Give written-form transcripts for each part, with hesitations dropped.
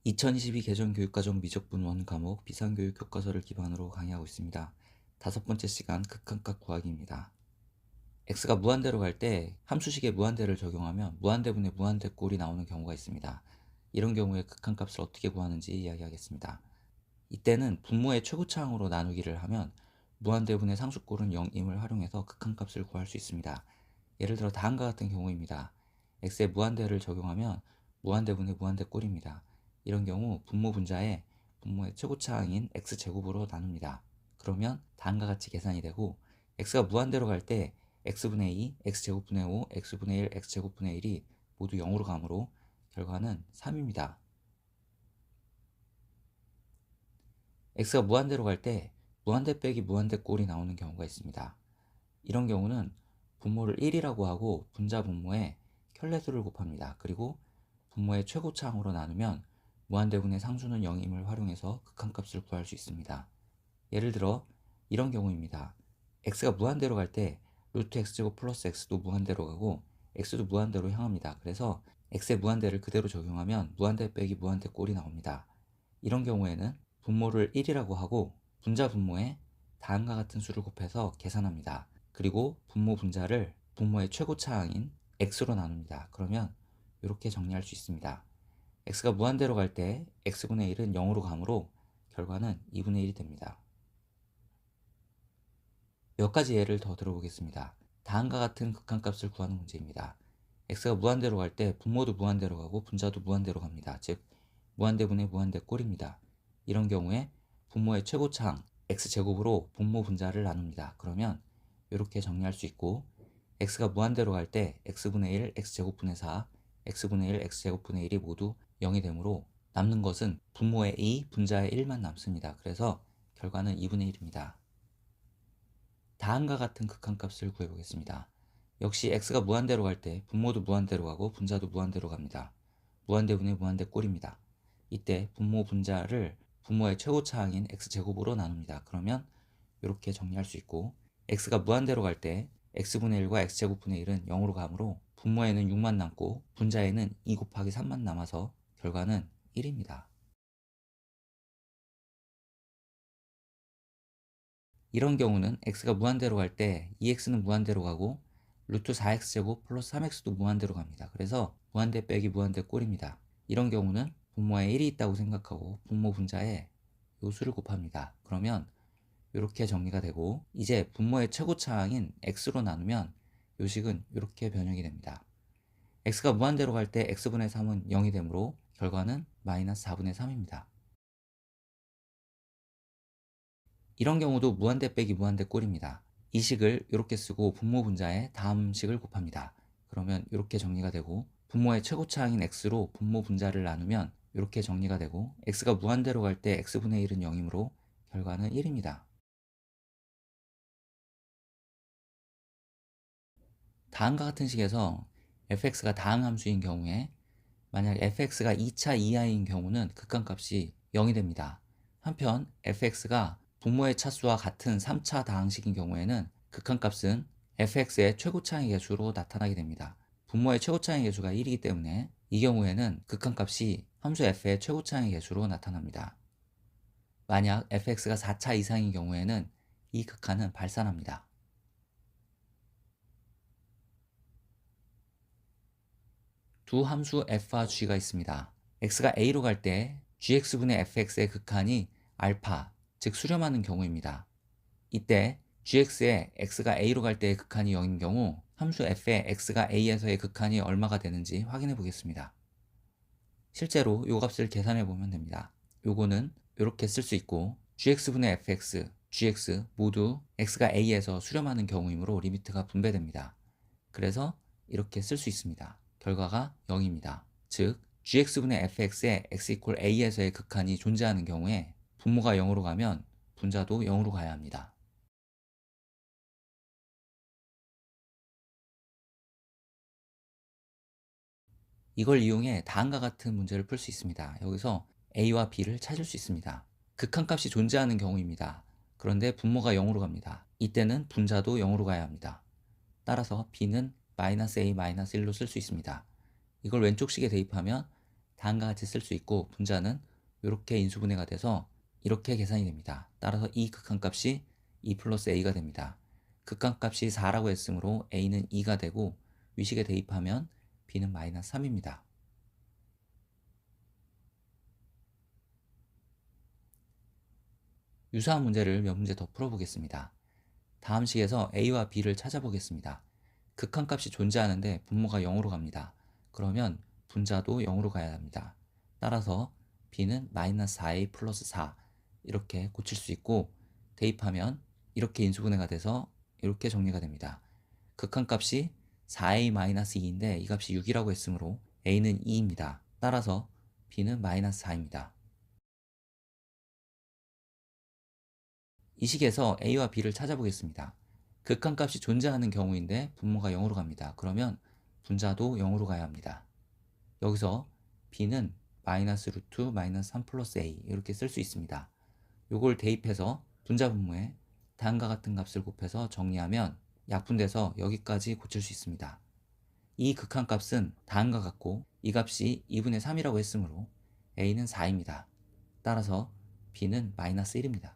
2022 개정 교육과정 미적분 원 과목 비상교육 교과서를 기반으로 강의하고 있습니다. 다섯 번째 시간 극한값 구하기입니다. x가 무한대로 갈 때 함수식에 무한대를 적용하면 무한대분의 무한대꼴이 나오는 경우가 있습니다. 이런 경우에 극한값을 어떻게 구하는지 이야기하겠습니다. 이때는 분모의 최고차항으로 나누기를 하면 무한대분의 상수꼴은 0임을 활용해서 극한값을 구할 수 있습니다. 예를 들어 다음과 같은 경우입니다. x에 무한대를 적용하면 무한대분의 무한대꼴입니다. 이런 경우 분모 분자에 분모의 최고차항인 x제곱으로 나눕니다. 그러면 다음과 같이 계산이 되고 x가 무한대로 갈 때 x분의 2, x제곱분의 5, x분의 1, x제곱분의 1이 모두 0으로 가므로 결과는 3입니다. x가 무한대로 갈 때 무한대 빼기 무한대 꼴이 나오는 경우가 있습니다. 이런 경우는 분모를 1이라고 하고 분자 분모에 켤레수를 곱합니다. 그리고 분모의 최고차항으로 나누면 무한대분의 상수는 0임을 활용해서 극한값을 구할 수 있습니다. 예를 들어 이런 경우입니다. x가 무한대로 갈 때 루트 x제곱 플러스 x도 무한대로 가고 x도 무한대로 향합니다. 그래서 x의 무한대를 그대로 적용하면 무한대 빼기 무한대 꼴이 나옵니다. 이런 경우에는 분모를 1이라고 하고 분자 분모에 다음과 같은 수를 곱해서 계산합니다. 그리고 분모 분자를 분모의 최고차항인 x로 나눕니다. 그러면 이렇게 정리할 수 있습니다. x가 무한대로 갈 때 x분의 1은 0으로 가므로 결과는 2분의 1이 됩니다. 몇 가지 예를 더 들어보겠습니다. 다음과 같은 극한값을 구하는 문제입니다. x가 무한대로 갈 때 분모도 무한대로 가고 분자도 무한대로 갑니다. 즉 무한대분의 무한대꼴입니다. 이런 경우에 분모의 최고차항 x제곱으로 분모 분자를 나눕니다. 그러면 이렇게 정리할 수 있고 x가 무한대로 갈 때 x분의 1, x제곱분의 4, x분의 1, x제곱분의 1이 모두 0이 되므로 남는 것은 분모의 2, 분자의 1만 남습니다. 그래서 결과는 2분의 1입니다. 다음과 같은 극한값을 구해보겠습니다. 역시 x가 무한대로 갈 때 분모도 무한대로 가고 분자도 무한대로 갑니다. 무한대분의 무한대꼴입니다. 이때 분모 분자를 분모의 최고차항인 x제곱으로 나눕니다. 그러면 이렇게 정리할 수 있고 x가 무한대로 갈 때 x분의 1과 x제곱분의 1은 0으로 가므로 분모에는 6만 남고 분자에는 2 곱하기 3만 남아서 결과는 1입니다. 이런 경우는 x가 무한대로 갈 때 2x는 무한대로 가고 루트 4x제곱 플러스 3x도 무한대로 갑니다. 그래서 무한대 빼기 무한대 꼴입니다. 이런 경우는 분모에 1이 있다고 생각하고 분모 분자에 요 수를 곱합니다. 그러면 이렇게 정리가 되고 이제 분모의 최고차항인 x로 나누면 요식은 이렇게 변형이 됩니다. x가 무한대로 갈 때 x분의 3은 0이 되므로 결과는 마이너스 4분의 3입니다. 이런 경우도 무한대 빼기 무한대 꼴입니다. 이 식을 이렇게 쓰고 분모 분자에 다음 식을 곱합니다. 그러면 이렇게 정리가 되고 분모의 최고차항인 x로 분모 분자를 나누면 이렇게 정리가 되고 x가 무한대로 갈 때 x분의 1은 0이므로 결과는 1입니다. 다음과 같은 식에서 fx가 다항 함수인 경우에 만약 fx가 2차 이하인 경우는 극한값이 0이 됩니다. 한편 fx가 분모의 차수와 같은 3차 다항식인 경우에는 극한값은 fx의 최고차항의 개수로 나타나게 됩니다. 분모의 최고차항의 개수가 1이기 때문에 이 경우에는 극한값이 함수 f의 최고차항의 개수로 나타납니다. 만약 fx가 4차 이상인 경우에는 이 극한은 발산합니다. 두 함수 f와 g가 있습니다. x가 a로 갈 때 gx분의 fx의 극한이 알파, 즉 수렴하는 경우입니다. 이때 gx의 x가 a로 갈 때의 극한이 0인 경우 함수 f의 x가 a에서의 극한이 얼마가 되는지 확인해 보겠습니다. 실제로 요 값을 계산해 보면 됩니다. 요거는 이렇게 쓸 수 있고 gx분의 fx, gx 모두 x가 a에서 수렴하는 경우이므로 리미트가 분배됩니다. 그래서 이렇게 쓸 수 있습니다. 결과가 0입니다. 즉 gx분의 fx의 x 이퀄 a에서의 극한이 존재하는 경우에 분모가 0으로 가면 분자도 0으로 가야 합니다. 이걸 이용해 다음과 같은 문제를 풀 수 있습니다. 여기서 a와 b를 찾을 수 있습니다. 극한값이 존재하는 경우입니다. 그런데 분모가 0으로 갑니다. 이때는 분자도 0으로 가야 합니다. 따라서 b는 -a -1로 쓸 수 있습니다. 이걸 왼쪽 식에 대입하면 다음과 같이 쓸 수 있고 분자는 이렇게 인수분해가 돼서 이렇게 계산이 됩니다. 따라서 이 극한값이 2 플러스 a가 됩니다. 극한값이 4라고 했으므로 a는 2가 되고 위식에 대입하면 b는 마이너스 3입니다. 유사한 문제를 몇 문제 더 풀어보겠습니다. 다음 식에서 a와 b를 찾아보겠습니다. 극한값이 존재하는데 분모가 0으로 갑니다. 그러면 분자도 0으로 가야 합니다. 따라서 b는 마이너스 4a 플러스 4 이렇게 고칠 수 있고 대입하면 이렇게 인수분해가 돼서 이렇게 정리가 됩니다. 극한값이 4a 마이너스 2인데 이 값이 6이라고 했으므로 a는 2입니다. 따라서 b는 마이너스 4입니다. 이 식에서 a와 b를 찾아보겠습니다. 극한값이 존재하는 경우인데 분모가 0으로 갑니다. 그러면 분자도 0으로 가야 합니다. 여기서 b는 마이너스 루트 마이너스 3 플러스 a 이렇게 쓸 수 있습니다. 요걸 대입해서 분자 분모에 다음과 같은 값을 곱해서 정리하면 약분돼서 여기까지 고칠 수 있습니다. 이 극한값은 다음과 같고 이 값이 2분의 3이라고 했으므로 a는 4입니다. 따라서 b는 마이너스 1입니다.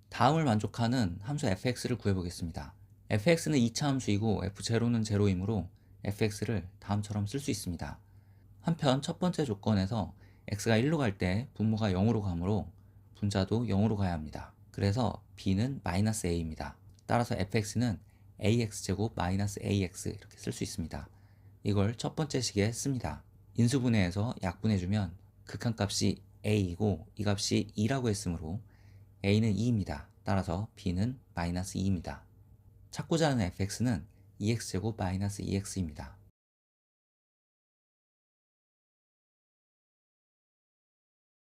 다음을 만족하는 함수 fx를 구해보겠습니다. fx는 2차 함수이고 f0는 0이므로 fx를 다음처럼 쓸 수 있습니다. 한편 첫 번째 조건에서 x가 1로 갈 때 분모가 0으로 가므로 분자도 0으로 가야 합니다. 그래서 b는 마이너스 a입니다. 따라서 fx는 ax제곱 마이너스 ax 이렇게 쓸 수 있습니다. 이걸 첫 번째 식에 씁니다. 인수분해해서 약분해주면 극한값이 a이고 이 값이 2라고 했으므로 a는 2입니다. 따라서 b는 마이너스 2입니다. 찾고자 하는 fx는 2x제곱 마이너스 2x입니다.